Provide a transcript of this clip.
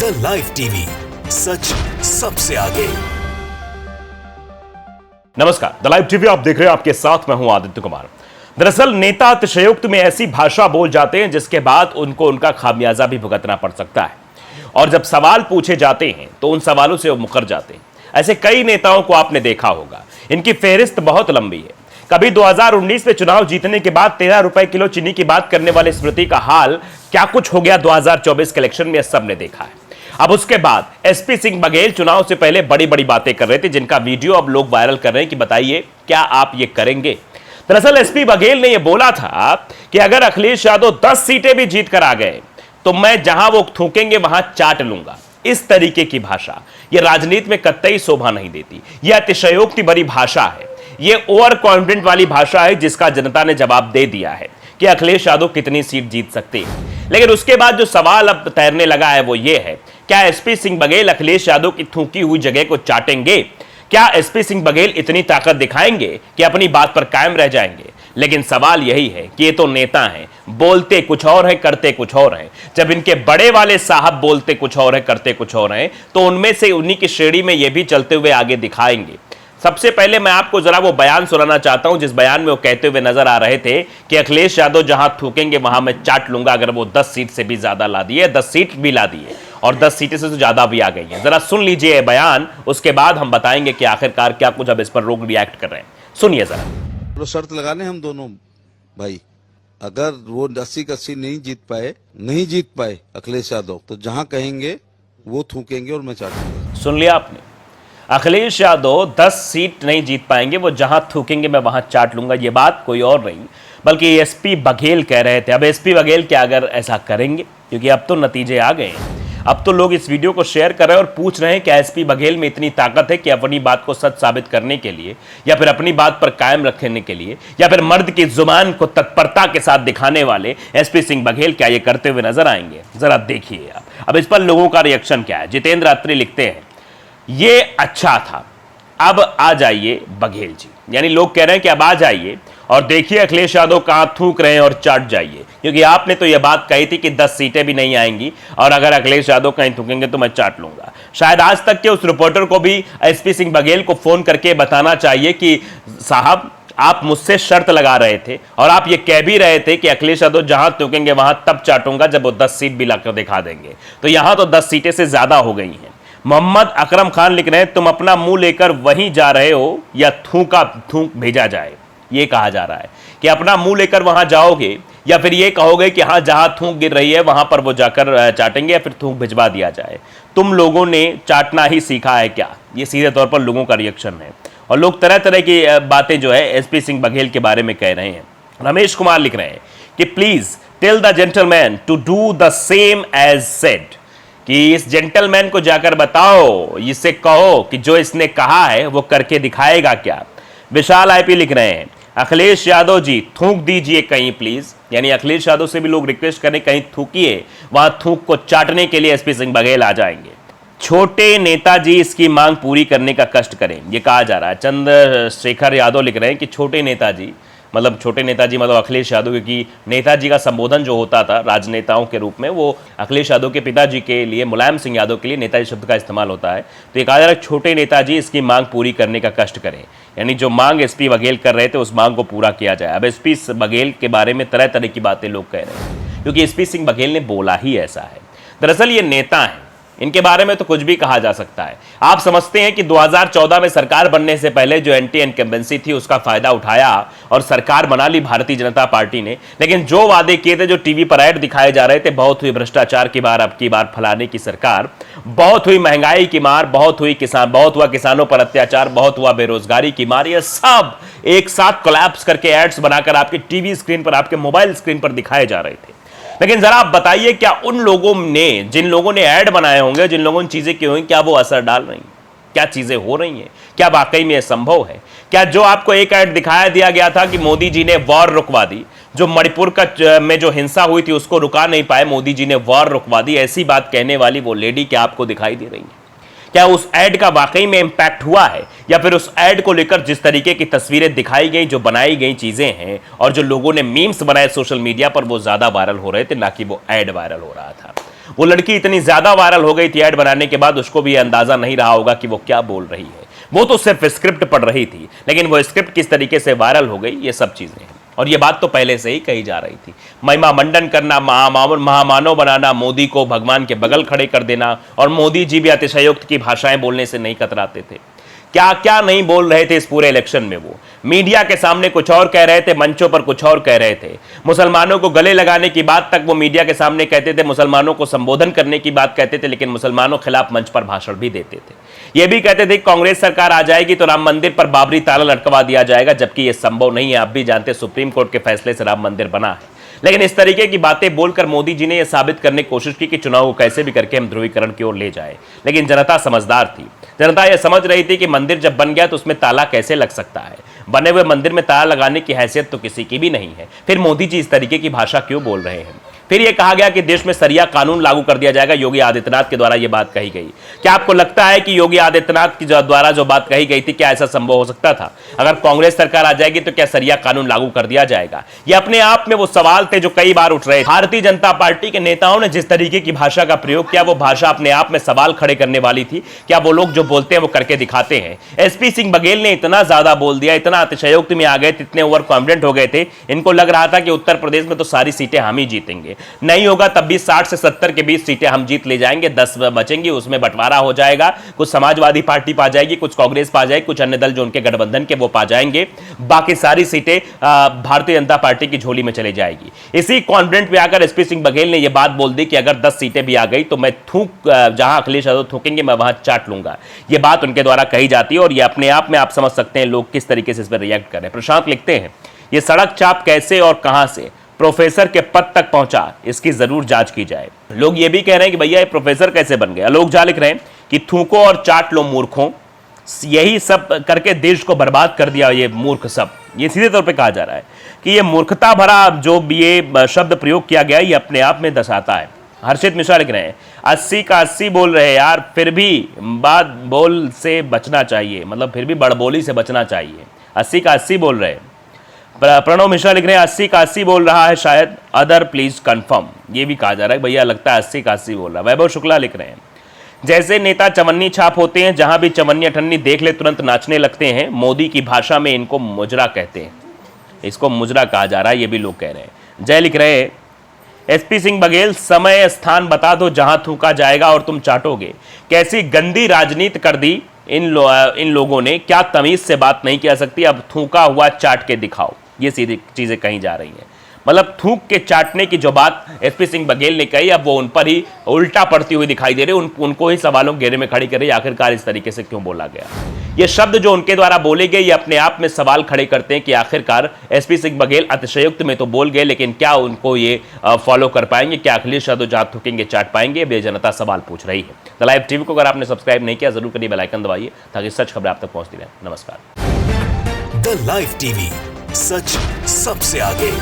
The live TV, सच सबसे आगे। नमस्कार, द लाइव टीवी आप देख रहे हैं, आपके साथ मैं हूं आदित्य कुमार। दरअसल नेता अतिशयोक्त में ऐसी भाषा बोल जाते हैं जिसके बाद उनको उनका खामियाजा भी भुगतना पड़ सकता है, और जब सवाल पूछे जाते हैं तो उन सवालों से वो मुकर जाते हैं। ऐसे कई नेताओं को आपने देखा होगा, इनकी फेहरिस्त बहुत लंबी है। कभी 2019 में चुनाव जीतने के बाद 13 रुपए किलो चीनी की बात करने वाले स्मृति का हाल क्या कुछ हो गया 2024 के इलेक्शन में, सबने देखा है। अब उसके बाद एसपी सिंह बघेल चुनाव से पहले बड़ी बड़ी बातें कर रहे थे, जिनका वीडियो अब लोग वायरल कर रहे हैं कि बताइए क्या आप ये करेंगे। दरअसल एसपी बघेल ने यह बोला था कि अगर अखिलेश यादव 10 सीटें भी जीत कर आ गए तो मैं जहां वो थूकेंगे वहां चाट लूंगा। इस तरीके की भाषा यह राजनीति में कतई शोभा नहीं देती। यह अतिशयोक्ति भरी भाषा है, यह ओवर कॉन्फिडेंट वाली भाषा है, जिसका जनता ने जवाब दे दिया है कि अखिलेश यादव कितनी सीट जीत सकते हैं। लेकिन उसके बाद जो सवाल अब तैरने लगा है वो ये है, क्या एसपी सिंह बघेल अखिलेश यादव की थूकी हुई जगह को चाटेंगे? क्या एसपी सिंह बघेल इतनी ताकत दिखाएंगे कि अपनी बात पर कायम रह जाएंगे? लेकिन सवाल यही है कि ये तो नेता हैं, बोलते कुछ और है, करते कुछ और है। जब इनके बड़े वाले साहब बोलते कुछ और है, करते कुछ और हैं, तो उनमें से उन्हीं की श्रेणी में ये भी चलते हुए आगे दिखाएंगे। सबसे पहले मैं आपको जरा वो बयान सुनाना चाहता हूं जिस बयान में वो कहते हुए नजर आ रहे थे कि अखिलेश यादव जहां थूकेंगे वहां मैं चाट लूंगा, अगर वो 10 सीट से भी ज्यादा ला दिए, 10 सीट भी ला दिए और 10 सीटें से तो ज्यादा भी आ गई हैं। जरा सुन लीजिए ये बयान, उसके बाद हम बताएंगे कि आखिरकार क्या कुछ अब इस पर लोग रिएक्ट कर रहे हैं। सुनिए जरा। तो शर्त लगाने हम दोनों भाई, अगर वो 80 का 80 नहीं जीत पाए अखिलेश यादव, तो जहां कहेंगे वो थूकेंगे और मैं चाटूंगा। सुन लिया आपने, अखिलेश यादव 10 सीट नहीं जीत पाएंगे, वो जहां थूकेंगे मैं वहां चाट लूंगा। ये बात कोई और नहीं बल्कि एसपी बघेल कह रहे थे। अब एसपी बघेल क्या अगर ऐसा करेंगे, क्योंकि अब तो नतीजे आ गए हैं, अब तो लोग इस वीडियो को शेयर कर रहे हैं और पूछ रहे हैं कि एसपी बघेल में इतनी ताकत है कि अपनी बात को सच साबित करने के लिए, या फिर अपनी बात पर कायम रखने के लिए, या फिर मर्द की जुबान को तत्परता के साथ दिखाने वाले एसपी सिंह बघेल क्या ये करते हुए नजर आएंगे? जरा देखिए आप। अब इस पर लोगों का रिएक्शन क्या है। जितेंद्र अत्री लिखते हैं, ये अच्छा था, अब आ जाइए बघेल जी। यानी लोग कह रहे हैं कि अब आ जाइए और देखिए अखिलेश यादव कहां थूक रहे हैं और चाट जाइए, क्योंकि आपने तो यह बात कही थी कि 10 सीटें भी नहीं आएंगी और अगर अखिलेश यादव कहीं थूकेंगे तो मैं चाट लूंगा। शायद आज तक के उस रिपोर्टर को भी एसपी सिंह बघेल को फोन करके बताना चाहिए कि साहब आप मुझसे शर्त लगा रहे थे और आप ये कह भी रहे थे कि अखिलेश यादव जहां थूकेंगे वहां तब चाटूंगा जब वो 10 सीट भी लाकर दिखा देंगे। तो यहां तो 10 सीटें से ज्यादा हो गई हैं। मोहम्मद अकरम खान लिख रहे हैं, तुम अपना मुंह लेकर वहीं जा रहे हो या थूक भेजा जाए? ये कहा जा रहा है कि अपना मुंह लेकर वहां जाओगे या फिर ये कहोगे कि हाँ जहां थूक गिर रही है वहां पर वो जाकर चाटेंगे या फिर थूक भिजवा दिया जाए। तुम लोगों ने चाटना ही सीखा है क्या? ये सीधे तौर पर लोगों का रिएक्शन है और लोग तरह तरह की बातें जो है एसपी सिंह बघेल के बारे में कह रहे हैं। रमेश कुमार लिख रहे हैं कि please tell the gentleman to do the same as said, कि इस जेंटलमैन को जाकर बताओ, इससे कहो कि जो इसने कहा है वो करके दिखाएगा क्या। विशाल आईपी लिख रहे हैं, अखिलेश यादव जी थूक दीजिए कहीं प्लीज। यानी अखिलेश यादव से भी लोग रिक्वेस्ट करें कहीं थूकिए, वहां थूक को चाटने के लिए एसपी सिंह बघेल आ जाएंगे। छोटे नेताजी इसकी मांग पूरी करने का कष्ट करें, ये कहा जा रहा है। चंद्रशेखर यादव लिख रहे हैं कि छोटे नेताजी मतलब अखिलेश यादव, क्योंकि नेताजी का संबोधन जो होता था राजनेताओं के रूप में वो अखिलेश यादव के पिताजी के लिए, मुलायम सिंह यादव के लिए नेताजी शब्द का इस्तेमाल होता है। तो ये कहा जा रहा है छोटे नेताजी इसकी मांग पूरी करने का कष्ट करें, यानी जो मांग एसपी बघेल कर रहे थे उस मांग को पूरा किया जाए। अब एसपी बघेल के बारे में तरह तरह की बातें लोग कह रहे हैं, क्योंकि एसपी सिंह बघेल ने बोला ही ऐसा है। दरअसल ये नेता हैं, इनके बारे में तो कुछ भी कहा जा सकता है। आप समझते हैं कि 2014 में सरकार बनने से पहले जो एंटी इनकम्बेंसी थी उसका फायदा उठाया और सरकार बना ली भारतीय जनता पार्टी ने, लेकिन जो वादे किए थे, जो टीवी पर ऐड दिखाए जा रहे थे, बहुत हुई भ्रष्टाचार की बार, अब की बार फलाने की सरकार, बहुत हुई महंगाई की मार, बहुत हुआ किसानों पर अत्याचार, बहुत हुआ बेरोजगारी की मार, ये सब एक साथ कोलैप्स करके एड्स बनाकर आपके टीवी स्क्रीन पर, आपके मोबाइल स्क्रीन पर दिखाए जा रहे थे। लेकिन जरा आप बताइए, क्या उन लोगों ने, जिन लोगों ने ऐड बनाए होंगे, जिन लोगों ने चीजें की होंगी, क्या वो असर डाल रही हैं? क्या चीजें हो रही हैं? क्या वाकई में यह संभव है? क्या जो आपको एक ऐड दिखाया दिया गया था कि मोदी जी ने वॉर रुकवा दी, जो मणिपुर में जो हिंसा हुई थी उसको रुका नहीं पाए, मोदी जी ने वॉर रुकवा दी, ऐसी बात कहने वाली वो लेडी क्या आपको दिखाई दे रही है? क्या उस ऐड का वाकई में इंपैक्ट हुआ है, या फिर उस ऐड को लेकर जिस तरीके की तस्वीरें दिखाई गई, जो बनाई गई चीजें हैं और जो लोगों ने मीम्स बनाए सोशल मीडिया पर, वो ज्यादा वायरल हो रहे थे, ना कि वो ऐड वायरल हो रहा था। वो लड़की इतनी ज्यादा वायरल हो गई थी ऐड बनाने के बाद, उसको भी अंदाजा नहीं रहा होगा कि वो क्या बोल रही है। वो तो सिर्फ स्क्रिप्ट पढ़ रही थी, लेकिन वो स्क्रिप्ट किस तरीके से वायरल हो गई, ये सब चीजें हैं। और ये बात तो पहले से ही कही जा रही थी। महिमा मंडन करना, महामानव बनाना, मोदी को भगवान के बगल खड़े कर देना, और मोदी जी भी अतिशयोक्त की भाषाएं बोलने से नहीं कतराते थे। क्या क्या नहीं बोल रहे थे इस पूरे इलेक्शन में। वो मीडिया के सामने कुछ और कह रहे थे, मंचों पर कुछ और कह रहे थे। मुसलमानों को गले लगाने की बात तक वो मीडिया के सामने कहते थे, मुसलमानों को संबोधन करने की बात कहते थे, लेकिन मुसलमानों खिलाफ मंच पर भाषण भी देते थे। ये भी कहते थे कांग्रेस सरकार आ जाएगी तो राम मंदिर पर बाबरी ताला लटकवा दिया जाएगा, जबकि यह संभव नहीं है। आप भी जानते सुप्रीम कोर्ट के फैसले से राम मंदिर बना है। लेकिन इस तरीके की बातें बोलकर मोदी जी ने यह साबित करने की कोशिश की कि चुनाव को कैसे भी करके हम ध्रुवीकरण की ओर ले जाए। लेकिन जनता समझदार थी। जनता यह समझ रही थी कि मंदिर जब बन गया तो उसमें ताला कैसे लग सकता है। बने हुए मंदिर में ताला लगाने की हैसियत तो किसी की भी नहीं है। फिर मोदी जी इस तरीके की भाषा क्यों बोल रहे हैं। फिर यह कहा गया कि देश में सरिया कानून लागू कर दिया जाएगा। योगी आदित्यनाथ के द्वारा यह बात कही गई। क्या आपको लगता है कि योगी आदित्यनाथ के द्वारा जो बात कही गई थी, क्या ऐसा संभव हो सकता था? अगर कांग्रेस सरकार आ जाएगी तो क्या सरिया कानून लागू कर दिया जाएगा? ये अपने आप में वो सवाल थे जो कई बार उठ रहे थे। भारतीय जनता पार्टी के नेताओं ने जिस तरीके की भाषा का प्रयोग किया, वो भाषा अपने आप में सवाल खड़े करने वाली थी। क्या वो लोग जो बोलते हैं वो करके दिखाते हैं? एसपी सिंह बघेल ने इतना ज्यादा बोल दिया, इतना अतिशयोक्ति में आ गए, इतने ओवर कॉन्फिडेंट हो गए थे, इनको लग रहा था कि उत्तर प्रदेश में तो सारी सीटें हम ही जीतेंगे। नहीं होगा, तब भी 60 से 70 के बीच सीटें हम जीत ले जाएंगे, 10 बचेंगी, उसमें बंटवारा हो जाएगा। कुछ समाजवादी पार्टी पा जाएगी, कुछ कांग्रेस पा जाएगी, कुछ अन्य दल जो उनके गठबंधन के वो पा जाएंगे, बाकी सारी सीटें भारतीय जनता पार्टी की झोली में चली जाएगी। इसी कॉन्फिडेंट में आकर एसपी सिंह बघेल ने यह बात बोल दी कि अगर 10 सीटें भी आ गई तो मैं जहां अखिलेश यादव थूकेंगे मैं वहां चाट लूंगा। यह बात उनके द्वारा कही जाती है और यह अपने आप में आप समझ सकते हैं लोग किस तरीके से इस पर रिएक्ट करें। प्रशांत लिखते हैं, यह सड़क चाप कैसे और कहां से प्रोफेसर के पद तक पहुंचा, इसकी जरूर जांच की जाए। लोग ये भी कह रहे हैं कि भैया ये प्रोफेसर कैसे बन गया। लोग जा लिख रहे हैं कि थूको और चाट लो मूर्खों, यही सब करके देश को बर्बाद कर दिया ये मूर्ख सब। ये सीधे तौर पे कहा जा रहा है कि ये मूर्खता भरा जो ये शब्द प्रयोग किया गया ये अपने आप में दर्शाता है। हर्षित मिश्रा लिख रहे हैं, 80 का 80 बोल रहे यार, फिर भी बात बोल से बचना चाहिए, मतलब फिर भी बड़बोली से बचना चाहिए। 80 का 80 बोल रहे हैं। प्रणव मिश्रा लिख रहे हैं 80 का 80 बोल रहा है शायद, अदर प्लीज कंफर्म। ये भी कहा जा रहा है भैया लगता है 80 का 80 बोल रहा है। वैभव शुक्ला लिख रहे हैं, जैसे नेता चवन्नी छाप होते हैं, जहां भी चवन्नी अठन्नी देख ले तुरंत नाचने लगते हैं। मोदी की भाषा में इनको मुजरा कहते हैं, इसको मुजरा कहा जा रहा है, ये भी लोग कह रहे हैं। जय लिख रहे हैं, एसपी सिंह बघेल समय स्थान बता दो जहां थूका जाएगा और तुम चाटोगे। कैसी गंदी राजनीति कर दी इन लोगों ने, क्या तमीज से बात नहीं किया सकती, अब थूका हुआ चाट के दिखाओ। ये सीधी चीजें कही जा रही हैं। मतलब थूक के चाटने की जो बात एसपी सिंह बघेल ने कही, अब वो उन पर ही उल्टा पड़ती हुई दिखाई दे रही, उनको ही सवालों के घेरे में खड़ी कर रही, आखिरकार इस तरीके से क्यों बोला गया। ये शब्द जो उनके द्वारा बोले गए ये अपने आप में सवाल खड़े करते हैं कि आखिरकार एसपी सिंह बघेल अतिशयोक्त में तो बोल गए, लेकिन क्या उनको ये फॉलो कर पाएंगे, क्या अखिलेश यादव जहां थूकेंगे चाट पाएंगे, ये जनता सवाल पूछ रही है। द लाइव टीवी को अगर आपने सब्सक्राइब नहीं किया जरूर करिए, बेल आइकन दबाइए ताकि सच खबरें आप तक पहुंचती रहें। नमस्कार। द लाइव टीवी, सच सबसे आगे।